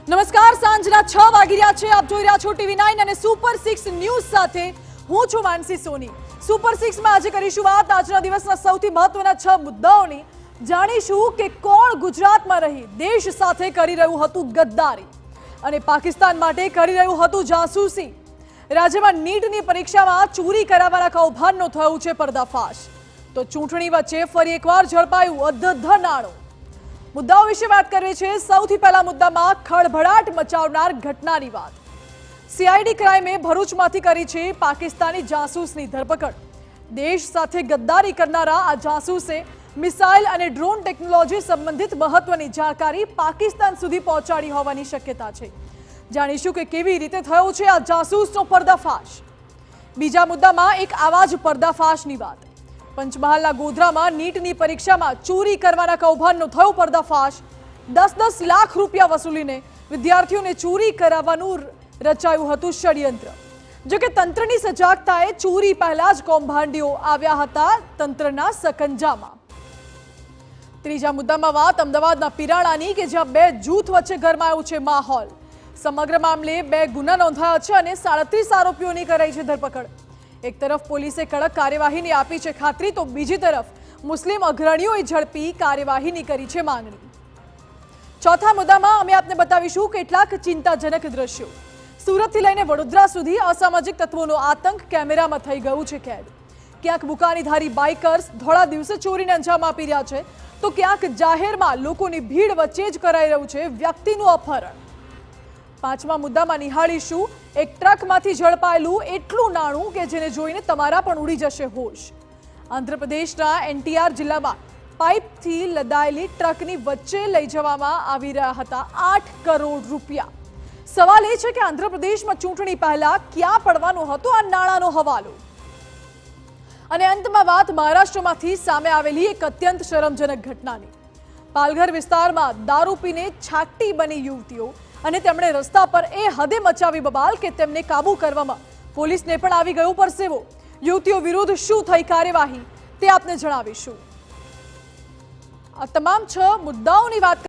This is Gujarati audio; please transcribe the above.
નમસ્કાર, સાંજના 6 વાગી રહ્યા છે. આપ જોઈ રહ્યા છો TV9 અને સુપર 6 ન્યૂઝ સાથે હું છું માનસી સોની. સુપર 6 માં આજે કરીશું વાત આજના દિવસના સૌથી મહત્વના 6 મુદ્દાઓની. જાણીશું કે કોણ ગુજરાતમાં રહી દેશ સાથે કરી રહ્યું હતું ગદ્દારી અને પાકિસ્તાન માટે કરી રહ્યું હતું જાસૂસી. રાજ્યમાં નીટની પરીક્ષામાં ચોરી કરાવવાના કૌભાંડનો થયું છે પર્દાફાશ. તો ચૂંટણી વચ્ચે ફરી એકવાર ઝડપાયું અધધર નાણું. મુદ્દાઓ વિશે વાત કરવી છે. સૌથી પહેલા મુદ્દામાં ખળભળાટ મચાવનાર ઘટનાની વાત. સીઆઈડી ક્રાઇમે ભરૂચમાંથી કરી છે પાકિસ્તાની જાસૂસની ધરપકડ. દેશ સાથે ગદ્દારી કરનારા આ જાસૂસે મિસાઇલ અને ડ્રોન ટેકનોલોજી સંબંધિત મહત્વની જાણકારી પાકિસ્તાન સુધી પહોંચાડી હોવાની શક્યતા છે. જાણીશું કે કેવી રીતે થયો છે આ જાસૂસનો પર્દાફાશ. બીજા મુદ્દામાં એક આવા જ પર્દાફાશની વાત. પંચમહાલના ગોધરામાં નીટની પરીક્ષામાં ચોરી કરવાના કૌભાંડનો થયો પર્દાફાશ. 10-10 લાખ રૂપિયા વસૂલીને વિદ્યાર્થીઓને ચોરી કરાવવાનું રચાયું હતું ષડયંત્ર. જોકે તંત્રની સજાગતાએ ચોરી પહેલા જ કૌભાંડીઓ આવ્યા હતા તંત્રના સકંજામાં. ત્રીજા મુદ્દામાં વાત અમદાવાદના પિરાણાની કે જ્યાં બે જૂથ વચ્ચે ગરમાયો છે માહોલ. સમગ્ર મામલે 2 ગુના નોંધાયા છે અને 37 આરોપીઓની કરાઈ છે ધરપકડ. એક તરફ પોલીસે કડક કાર્યવાહીની આપી છે ખાતરી, તો બીજી તરફ મુસ્લિમ અગ્રણીઓએ ઝડપી કાર્યવાહીની કરી છે માંગણી. ચોથા મુદ્દામાં અમે આપને બતાવીશું કેટલાક ચિંતાજનક દ્રશ્યો. સુરતથી લઈને વડોદરા સુધી અસામાજિક તત્વોનો આતંક કેમેરામાં થઈ ગયું છે કેદ. ક્યાંક બુકાનીધારી બાઇકર્સ ધોળા દિવસે ચોરીને અંજામ આપી રહ્યા છે, તો ક્યાંક જાહેરમાં લોકોની ભીડ વચ્ચે જ કરાઈ રહ્યું છે વ્યક્તિનું અપહરણ. પાંચમા મુદ્દામાં નિહાળીશું એક ટ્રકમાંથી ઝડપાયેલું એટલું નાણું કે જેને જોઈને તમારા પણ ઉડી જશે હોશ. આંધ્રપ્રદેશના એનટીઆર જિલ્લામાં પાઇપથી લદાયેલી ટ્રકની વચ્ચે લઈ જવામાં આવી રહ્યા હતા 8 કરોડ રૂપિયા. સવાલ એ છે કે આંધ્રપ્રદેશમાં ચૂંટણી પહેલા ક્યાં પડવાનો હતો આ નાણાંનો હવાલો. અને અંતમાં વાત મહારાષ્ટ્રમાંથી સામે આવેલી એક અત્યંત શરમજનક ઘટનાની. પાલઘર વિસ્તારમાં દારૂ પીને છાકટી બની યુવતીઓ અને તેમણે રસ્તા પર એ હદે મચાવી બબાલ કે તેમને કાબુ કરવામાં પોલીસને પણ આવી ગયો પરસેવો. યુવતીઓ વિરુદ્ધ શું થઈ કાર્યવાહી તે આપને જણાવીશું. આ તમામ 6 મુદ્દાઓની વાત